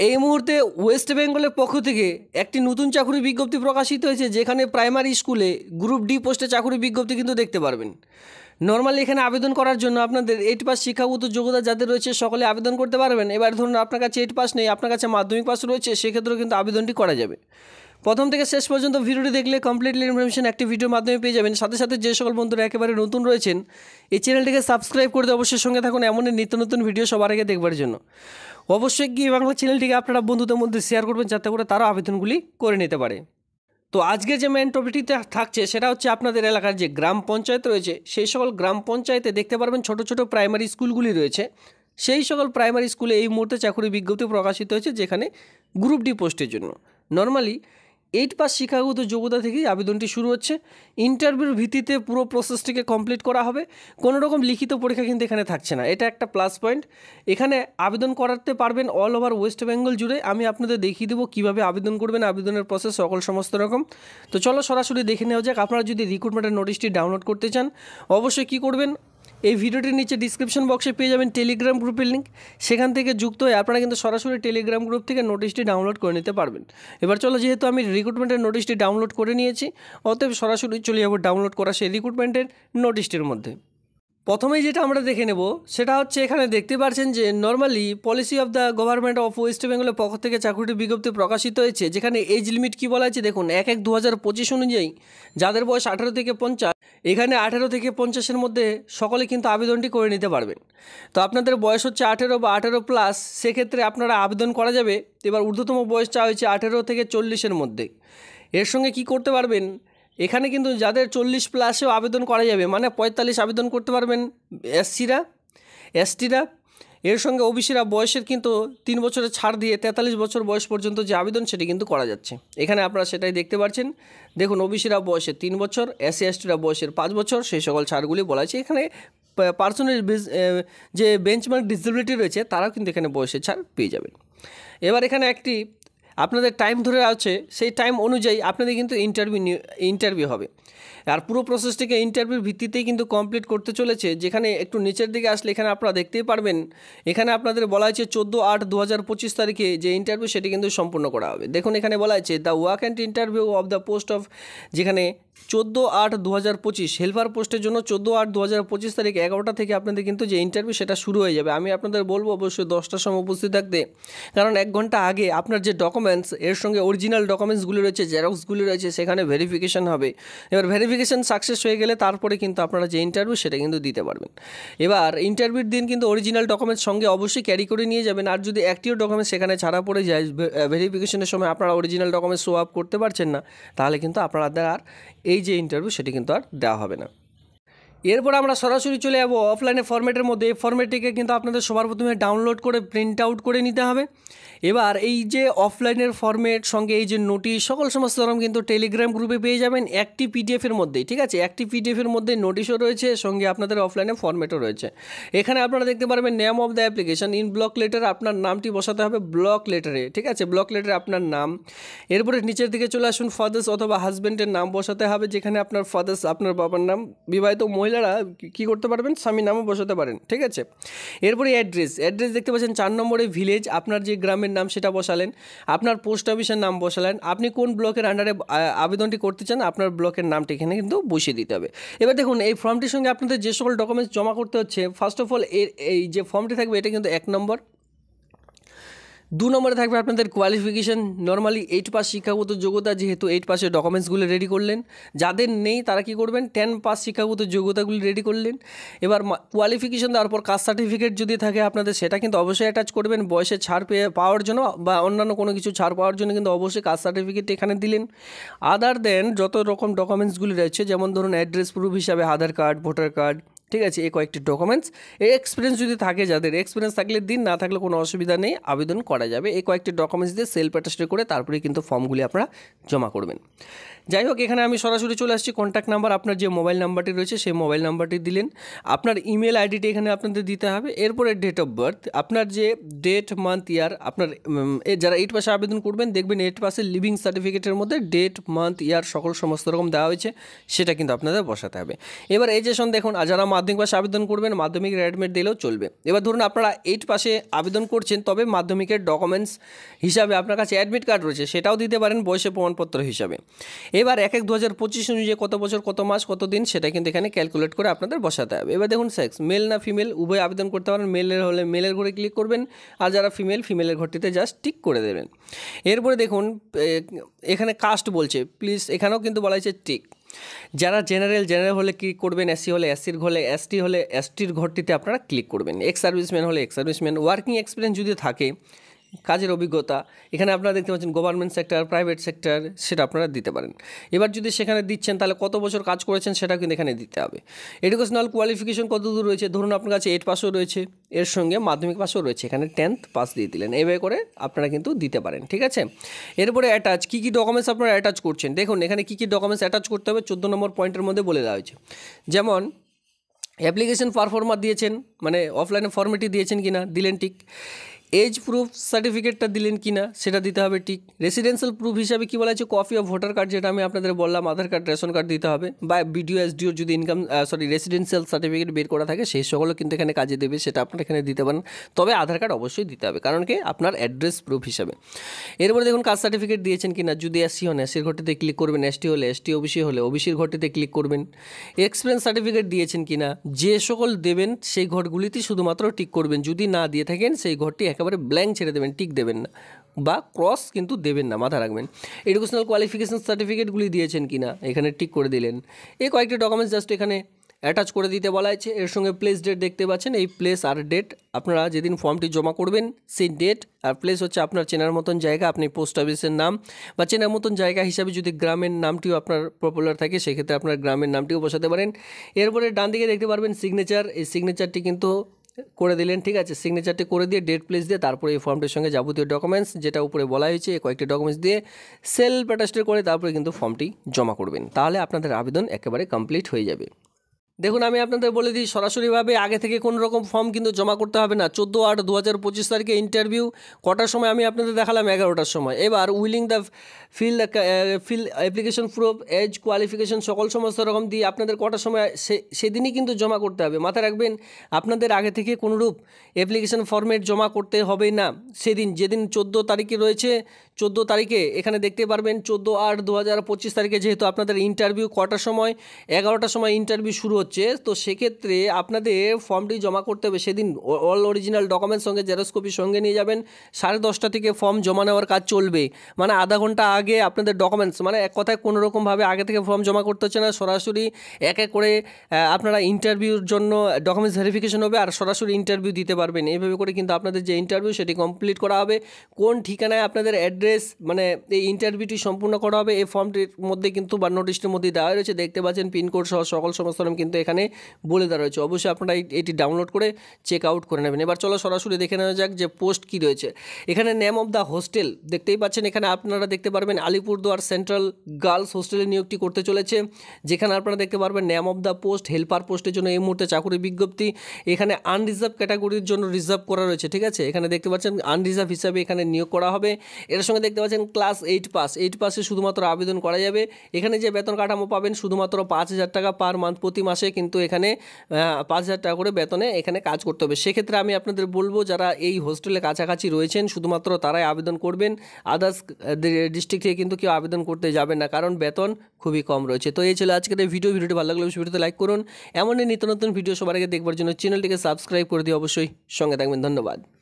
এই মুহূর্তে ওয়েস্ট বেঙ্গলের পক্ষ থেকে একটি নতুন চাকরি বিজ্ঞপ্তি প্রকাশিত হয়েছে, যেখানে প্রাইমারি স্কুলে গ্রুপ ডি পোস্টে চাকরি বিজ্ঞপ্তি কিন্তু দেখতে পারবেন। নর্মালি এখানে আবেদন করার জন্য আপনাদের 8 পাস শিক্ষাগত যোগ্যতা যাদের রয়েছে সকলে আবেদন করতে পারবেন। এবার ধরুন আপনার কাছে 8 পাস নেই, আপনার কাছে মাধ্যমিক পাস রয়েছে, সেক্ষেত্রেও কিন্তু আবেদনটি করা যাবে। প্রথম থেকে শেষ পর্যন্ত ভিডিওটি দেখলে কমপ্লিটলি ইনফরমেশন একটি ভিডিওর মাধ্যমে পেয়ে যাবেন। সাথে সাথে যে সকল বন্ধুরা একেবারে নতুন রয়েছেন, এই চ্যানেলটিকে সাবস্ক্রাইব করে দিয়ে অবশ্যই সঙ্গে থাকুন এমন নিত্য নতুন ভিডিও সবার আগে দেখবার জন্য। অবশ্যই গিয়ে বাংলা চ্যানেলটিকে আপনারা বন্ধুদের মধ্যে শেয়ার করবেন, যাতে করে তারা আবেদনগুলি করে নিতে পারে। তো আজকের যে মেন টপিকটিতে থাকছে সেটা হচ্ছে আপনাদের এলাকার যে গ্রাম পঞ্চায়েত রয়েছে, সেই সকল গ্রাম পঞ্চায়েতে দেখতে পারবেন ছোট ছোট প্রাইমারি স্কুলগুলি রয়েছে। সেই সকল প্রাইমারি স্কুলে এই মুহূর্তে চাকরি বিজ্ঞপ্তি প্রকাশিত হয়েছে, যেখানে গ্রুপ ডি পোস্টের জন্য নর্মালি 8 পাস শিক্ষাগত যোগ্যতা থেকেই আবেদনটি শুরু হচ্ছে। ইন্টারভিউর ভিত্তিতে পুরো প্রসেসটিকে কমপ্লিট করা হবে। কোনো রকম লিখিত পরীক্ষা কিন্তু এখানে থাকছে না, এটা একটা প্লাস পয়েন্ট। এখানে আবেদন করাতে পারবেন অল ওভার ওয়েস্ট বেঙ্গল জুড়ে। আমি আপনাদের দেখিয়ে দেবো কীভাবে আবেদন করবেন, আবেদনের প্রসেস সকল সমস্ত রকম। তো চলো সরাসরি দেখে নেওয়া যাক। আপনারা যদি রিক্রুটমেন্টের নোটিশটি ডাউনলোড করতে চান, অবশ্যই কী করবেন, এই ভিডিওটির নিচে ডিসক্রিপশন বক্সে পেয়ে যাবেন টেলিগ্রাম গ্রুপের লিঙ্ক। সেখান থেকে যুক্ত হয়ে আপনারা কিন্তু সরাসরি টেলিগ্রাম গ্রুপ থেকে নোটিশটি ডাউনলোড করে নিতে পারবেন। এবার চলো, যেহেতু আমি রিক্রুটমেন্টের নোটিশটি ডাউনলোড করে নিয়েছি, অতএব সরাসরি চলে যাবো ডাউনলোড করা সেই রিক্রুটমেন্টের নোটিশটির মধ্যে। প্রথমেই যেটা আমরা দেখে নেব সেটা হচ্ছে, এখানে দেখতে পাচ্ছেন যে normally policy of the government of West বেঙ্গলের পক্ষ থেকে চাকরিটির বিজ্ঞপ্তি প্রকাশিত হয়েছে, যেখানে এজ লিমিট কী বলা হয়েছে দেখুন, 1/1/2025 অনুযায়ী যাদের বয়স 18 থেকে 50, এখানে 18 থেকে 50-এর মধ্যে সকলে কিন্তু আবেদনটি করে নিতে পারবেন। তো আপনাদের বয়স হচ্ছে 18 বা 18+, সেক্ষেত্রে আপনারা আবেদন করা যাবে। এবার ঊর্ধ্বতম বয়স চাওয়া হয়েছে 18 থেকে 40-এর মধ্যে। এর সঙ্গে কি করতে পারবেন, এখানে কিন্তু যাদের 40+এও আবেদন করা যাবে, মানে 45 আবেদন করতে পারবেন এসসিরা, এসটিরা। এর সঙ্গে ওবিসিরা বয়সের কিন্তু 3 বছরের ছাড় দিয়ে 43 বছর বয়স পর্যন্ত যে আবেদন সেটি কিন্তু করা যাচ্ছে। এখানে আপনারা সেটাই দেখতে পাচ্ছেন। দেখুন, ওবিসিরা বয়সের 3 বছর, এসসি এসটিরা বয়সের 5 বছর, সেই সকল ছাড়গুলি বলা আছে। এখানে পার্সোনাল যে বেঞ্চমার্ক ডিসেবিলিটি রয়েছে তারাও কিন্তু এখানে বয়সের ছাড় পেয়ে যাবেন। এবার এখানে একটি আপনাদের টাইম ধরে আছে, সেই টাইম অনুযায়ী আপনাদের কিন্তু ইন্টারভিউ হবে। আর পুরো প্রসেসটিকে ইন্টারভিউর ভিত্তিতেই কিন্তু কমপ্লিট করতে চলেছে। যেখানে একটু নিচের দিকে আসলে এখানে আপনারা দেখতেই পারবেন, এখানে আপনাদের বলা হয়েছে 14/8/2025 তারিখে যে ইন্টারভিউ সেটি কিন্তু সম্পূর্ণ করা হবে। দেখুন, এখানে বলা হয়েছে the walk and interview of the post of, যেখানে 14/8/2025 হেল্পার পোস্টের জন্য 14/8/2025 তারিখ 11টা থেকে আপনাদের কিন্তু যে ইন্টারভিউ সেটা শুরু হয়ে যাবে। আমি আপনাদের বলবো অবশ্যই 10টার সময় উপস্থিত থাকতে, কারণ 1 ঘন্টা আগে আপনার যে ডকুমেন্টস, এর সঙ্গে অরিজিনাল ডকুমেন্টসগুলি রয়েছে, জেরক্সগুলি রয়েছে, সেখানে ভেরিফিকেশন হবে। এবার ভেরিফিকেশন সাকসেস হয়ে গেলে তারপরে কিন্তু আপনারা যে ইন্টারভিউ সেটা কিন্তু দিতে পারবেন। এবার ইন্টারভিউর দিন কিন্তু অরিজিনাল ডকুমেন্টস সঙ্গে অবশ্যই ক্যারি করে নিয়ে যাবেন। আর যদি একটিও ডকুমেন্টস সেখানে ছাড়া পড়ে যায়, ভেরিফিকেশনের সময় আপনারা অরিজিনাল ডকুমেন্টস শো আপ করতে পারছেন না, তাহলে কিন্তু আপনাদের আর এই যে ইন্টারভিউ সেটি কিন্তু আর দেওয়া হবে না। এরপর আমরা সরাসরি চলে যাবো অফলাইনে ফরম্যাটের মধ্যে। এই ফরম্যাটটিকে কিন্তু আপনাদের সবার প্রথমে ডাউনলোড করে প্রিন্ট আউট করে নিতে হবে। এবার এই যে অফলাইনের ফরম্যাট সঙ্গে এই যে নোটিশ সকল সমস্ত রকম কিন্তু টেলিগ্রাম গ্রুপে পেয়ে যাবেন একটি পিডিএফের মধ্যেই, ঠিক আছে? একটি পিডিএফের মধ্যে নোটিশও রয়েছে, সঙ্গে আপনাদের অফলাইনে ফরম্যাটও রয়েছে। এখানে আপনারা দেখতে পারবেন name of the application in block letter, আপনার নামটি বসাতে হবে ব্লক লেটারে, ঠিক আছে? ব্লক লেটারে আপনার নাম। এরপরে নিচের দিকে চলে আসুন, ফাদার্স অথবা হাজব্যান্ডের নাম বসাতে হবে, যেখানে আপনার ফাদার্স আপনার বাবার নাম, বিবাহিত মহিলারা কী করতে পারবেন, স্বামীর নামও বসাতে পারেন, ঠিক আছে? এরপরে অ্যাড্রেস দেখতে পাচ্ছেন 4 নম্বরে ভিলেজ, আপনার যে গ্রামের নাম সেটা বসালেন, আপনার পোস্ট অফিসের নাম বসালেন, আপনি কোন ব্লকের আন্ডারে আবেদনটি করতে চান আপনার ব্লকের নামটি এখানে কিন্তু বসিয়ে দিতে হবে। এবার দেখুন, এই ফর্মটির সঙ্গে আপনাদের যে সকল ডকুমেন্টস জমা করতে হচ্ছে, ফার্স্ট অফ অল এই যে ফর্মটি থাকবে এটা কিন্তু 1 নম্বর। 2 নম্বরে থাকবে আপনাদের কোয়ালিফিকেশান, নর্মালি 8 পাস শিক্ষাগত যোগ্যতা, যেহেতু 8 পাসের ডকুমেন্টসগুলো রেডি করলেন। যাদের নেই তারা কি করবেন, 10 পাস শিক্ষাগত যোগ্যতাগুলি রেডি করলেন। এবার কোয়ালিফিকেশান দেওয়ার পর কাস্ট সার্টিফিকেট যদি থাকে আপনাদের, সেটা কিন্তু অবশ্যই অ্যাটাচ করবেন বয়সে ছাড় পাওয়ার জন্য বা অন্যান্য কোনো কিছু ছাড় পাওয়ার জন্য কিন্তু অবশ্যই কাস্ট সার্টিফিকেট এখানে দিলেন। আদার দেন যত রকম ডকুমেন্টসগুলি রয়েছে, যেমন ধরুন অ্যাড্রেস প্রুফ হিসাবে আধার কার্ড, ভোটার কার্ড, ঠিক আছে? এই কয়েকটি ডকুমেন্টস। এক্সপিরিয়েন্স যদি থাকে, যাদের এক্সপিরিয়েন্স থাকলে দিন, না থাকলে কোনো অসুবিধা নেই, আবেদন করা যাবে। এই কয়েকটি ডকুমেন্টস দিয়ে সেলফ অ্যাটাস্টেড করে তারপরে কিন্তু ফর্মগুলি আপনারা জমা করবেন। যাই হোক, এখানে আমি সরাসরি চলে আসছি। কন্ট্যাক্ট নাম্বার, আপনার যে মোবাইল নাম্বারটি রয়েছে সেই মোবাইল নাম্বারটি দিলেন, আপনার ইমেল আইডিটি এখানে আপনাদের দিতে হবে। এরপরে ডেট অফ বার্থ, আপনার যে ডেট, মান্থ, ইয়ার, আপনার যারা 8 পাসে আবেদন করবেন দেখবেন 8 পাসের লিভিং সার্টিফিকেটের মধ্যে ডেট, মান্থ, ইয়ার সকল সমস্ত রকম দেওয়া হয়েছে, সেটা কিন্তু আপনাদের বসাতে হবে। এবার এজেশন দেখুন, আর যারা মাধ্যমিক পাশে আবেদন করবেন, মাধ্যমিকের অ্যাডমিট দিলেও চলবে। এবার ধরুন আপনারা 8 পাশে আবেদন করছেন, তবে মাধ্যমিকের ডকুমেন্টস হিসাবে আপনার কাছে অ্যাডমিট কার্ড রয়েছে, সেটাও দিতে পারেন বয়সের প্রমাণপত্র হিসাবে। এবার 1/1/2025 অনুযায়ী কত বছর, কত মাস, কত দিন সেটা কিন্তু এখানে ক্যালকুলেট করে আপনাদের বসাতে হবে। এবার দেখুন সেক্স, মেল না ফিমেল উভয় আবেদন করতে পারেন। মেলের হলে মেলের ঘরে ক্লিক করবেন, আর যারা ফিমেল, ফিমেলের ঘরটিতে জাস্ট টিক করে দেবেন। এরপরে দেখুন এখানে কাস্ট বলছে, প্লিজ এখানেও কিন্তু বলা হয়েছে টিক। যারা জেনারেল হলে ক্লিক করবেন, এসসি হলে এসসির ঘরে, এসটি হলে এসটির ঘরটিতে আপনারা ক্লিক করবেন। এক্স সার্ভিসম্যান হলে এক্স সার্ভিসম্যান, ওয়ার্কিং এক্সপিরিয়েন্স যদি থাকে, কাজের অভিজ্ঞতা, এখানে আপনারা দেখতে পাচ্ছেন গভর্নমেন্ট সেক্টর, প্রাইভেট সেক্টর, সেটা আপনারা দিতে পারেন। এবার যদি সেখানে দিচ্ছেন তাহলে কত বছর কাজ করেছেন সেটা কিন্তু এখানে দিতে হবে। এডুকেশনাল কোয়ালিফিকেশন কত দূর রয়েছে, ধরুন আপনার কাছে 8 পাসও রয়েছে, এর সঙ্গে মাধ্যমিক পাসও রয়েছে, এখানে 10th পাস দিয়ে দিলেন, এইভাবে করে আপনারা কিন্তু দিতে পারেন, ঠিক আছে। এরপরে অ্যাটাচ, কী কী ডকুমেন্টস আপনারা অ্যাটাচ করছেন, দেখুন এখানে কী কী ডকুমেন্টস অ্যাটাচ করতে হবে 14 নম্বর পয়েন্টের মধ্যে বলে দেওয়া হয়েছে। যেমন অ্যাপ্লিকেশন পারফর্মার দিয়েছেন, মানে অফলাইনে ফর্মেটি দিয়েছেন কিনা, দিলেন টিক। এজ প্রুফ সার্টিফিকেটটা দিলেন কিনা সেটা দিতে হবে টিক। রেসিডেন্সিয়াল প্রুফ হিসাবে কী বলা হয়েছে, কপি অফ ভোটার কার্ড, যেটা আমি আপনাদের বললাম, আধার কার্ড, রেশন কার্ড দিতে হবে, বা বিডিও এসডিওর যদি রেসিডেন্সিয়াল সার্টিফিকেট বের করা থাকে সেই সকলও কিন্তু এখানে কাজে দেবে, সেটা আপনারা এখানে দিতে পারেন। তবে আধার কার্ড অবশ্যই দিতে হবে, কারণ কি আপনার অ্যাড্রেস প্রুফ হিসাবে। এরপরে দেখুন কাস্ট সার্টিফিকেট দিয়েছেন কিনা, যদি এসসি হন এসসির ঘরটিতে ক্লিক করবেন, এসটি হলে এসটি, ওবিসি হলে ওবিসির ঘরটিতে ক্লিক করবেন। এক্সপিরিয়েন্স সার্টিফিকেট দিয়েছেন কিনা, যে সকল দেবেন সেই ঘরগুলিতেই শুধুমাত্র টিক করবেন, যদি না দিয়ে থাকেন সেই ঘরটি একেবারে ব্ল্যাঙ্ক ছেড়ে দেবেন, টিক দেবেন না, বা ক্রস কিন্তু দেবেন না, মাথা রাখবেন। এডুকেশনাল কোয়ালিফিকেশন সার্টিফিকেটগুলি দিয়েছেন কিনা এখানে টিক করে দিলেন। এই কয়েকটি ডকুমেন্টস জাস্ট এখানে অ্যাটাচ করে দিতে বলা হয়েছে। এর সঙ্গে প্লেস ডেট দেখতে পাচ্ছেন, এই প্লেস আর ডেট আপনারা যেদিন ফর্মটি জমা করবেন সেই ডেট, আর প্লেস হচ্ছে আপনার চেনার মতন জায়গা, আপনি পোস্ট অফিসের নাম বা চেনার মতন জায়গা হিসাবে যদি গ্রামের নামটিও আপনার পপুলার থাকে সেক্ষেত্রে আপনার গ্রামের নামটিও বসাতে পারেন। এরপরে ডান দিকে দেখতে পারবেন সিগনেচার, এই সিগনেচারটি কিন্তু করে দিলেন, ঠিক আছে। সিগনেচারটি করে দিয়ে ডেট প্লেস দিয়ে তারপরে এই ফর্মটির সঙ্গে যাবতীয় ডকুমেন্টস যেটা উপরে বলা হয়েছে এই কয়েকটি ডকুমেন্টস দিয়ে সেলফ অ্যাটাস্টেড করে তারপরে কিন্তু ফর্মটি জমা করবেন, তাহলে আপনাদের আবেদন একেবারে কমপ্লিট হয়ে যাবে। দেখুন আমি আপনাদের বলে দিই, সরাসরিভাবে আগে থেকে কোনো রকম ফর্ম কিন্তু জমা করতে হবে না। 14/8/2025 তারিখে ইন্টারভিউ, কটার সময় আমি আপনাদের দেখালাম 11টার সময়। এবার willing the fill application proof, age, qualification সকল সমস্ত রকম দিয়ে আপনাদের কটার সময় সেদিনই কিন্তু জমা করতে হবে। মাথায় রাখবেন আপনাদের আগে থেকে কোনোরূপ অ্যাপ্লিকেশন ফর্মেট জমা করতে হবে না। সেদিন যেদিন 14 তারিখে রয়েছে, 14 তারিখে এখানে দেখতে পারবেন 14/8/2025 তারিখে যেহেতু আপনাদের ইন্টারভিউ কটার সময়, 11টার সময় ইন্টারভিউ শুরু হচ্ছে, তো সেক্ষেত্রে আপনাদের ফর্মটি জমা করতে হবে সেদিন। অল অরিজিনাল ডকুমেন্টস সঙ্গে জেরক্স কপি সঙ্গে নিয়ে যাবেন। 10:30 থেকে ফর্ম জমা নেওয়ার কাজ চলবে, মানে আধা ঘন্টা আগে আপনাদের ডকুমেন্টস, মানে এক কথায় কোনোরকমভাবে আগে থেকে ফর্ম জমা করতে হচ্ছে না, সরাসরি এক এক করে আপনারা ইন্টারভিউর জন্য ডকুমেন্টস ভেরিফিকেশন হবে আর সরাসরি ইন্টারভিউ দিতে পারবেন। এইভাবে করে কিন্তু আপনাদের যে ইন্টারভিউ সেটি কমপ্লিট করা হবে। কোন ঠিকানায় আপনাদের অ্যাড্রেস, মানে এই ইন্টারভিউটি সম্পূর্ণ করা হবে এই ফর্মটির মধ্যে কিন্তু বা নোটিশটির মধ্যে দেওয়া রয়েছে, দেখতে পাচ্ছেন পিনকোড সহ সকল সমস্ত কিন্তু এখানে বলে দেওয়া রয়েছে। অবশ্যই আপনারা এটি ডাউনলোড করে চেক আউট করে নেবেন। এবার চলো সরাসরি দেখে নেওয়া যাক যে পোস্ট কী রয়েছে। এখানে নেম অফ দ্য হোস্টেল দেখতেই পাচ্ছেন, এখানে আপনারা দেখতে পারবেন আলিপুরদুয়ার সেন্ট্রাল গার্লস হোস্টেলে নিয়োগটি করতে চলেছে, যেখানে আপনারা দেখতে পারবেন name of the post, helper পোস্টের জন্য এই মুহূর্তে চাকরি বিজ্ঞপ্তি। এখানে আনরিজার্ভ ক্যাটাগরির জন্য রিজার্ভ করা রয়েছে, ঠিক আছে। এখানে দেখতে পাচ্ছেন আনরিজার্ভ হিসাবে এখানে নিয়োগ করা হবে। এর সঙ্গে দেখতে পাচ্ছেন ক্লাস 8 পাস, 8 পাসে শুধুমাত্র আবেদন করা যাবে। এখানে যে বেতন কাঠামো পাবেন শুধুমাত্র 5,000 টাকা পার মান্থ, প্রতি মাসে কিন্তু এখানে 5,000 টাকা করে বেতনে এখানে কাজ করতে হবে। সেক্ষেত্রে আমি আপনাদের বলবো যারা এই হোস্টেলে কাছাকাছি রয়েছেন শুধুমাত্র তারাই আবেদন করবেন, আদার্স ডিস্ট্রিক্ট থেকে কিন্তু কেউ আবেদন করতে যাবেন না, কারণ বেতন খুবই কম রয়েছে। তো এই ছিল আজকের এই ভিডিওটি ভালো লাগলে ভিডিওতে লাইক করুন। এমনই নিত্য নতুন ভিডিও সবার আগে দেখবার জন্য চ্যানেলটিকে সাবস্ক্রাইব করে দিয়ে অবশ্যই সঙ্গে থাকবেন। ধন্যবাদ।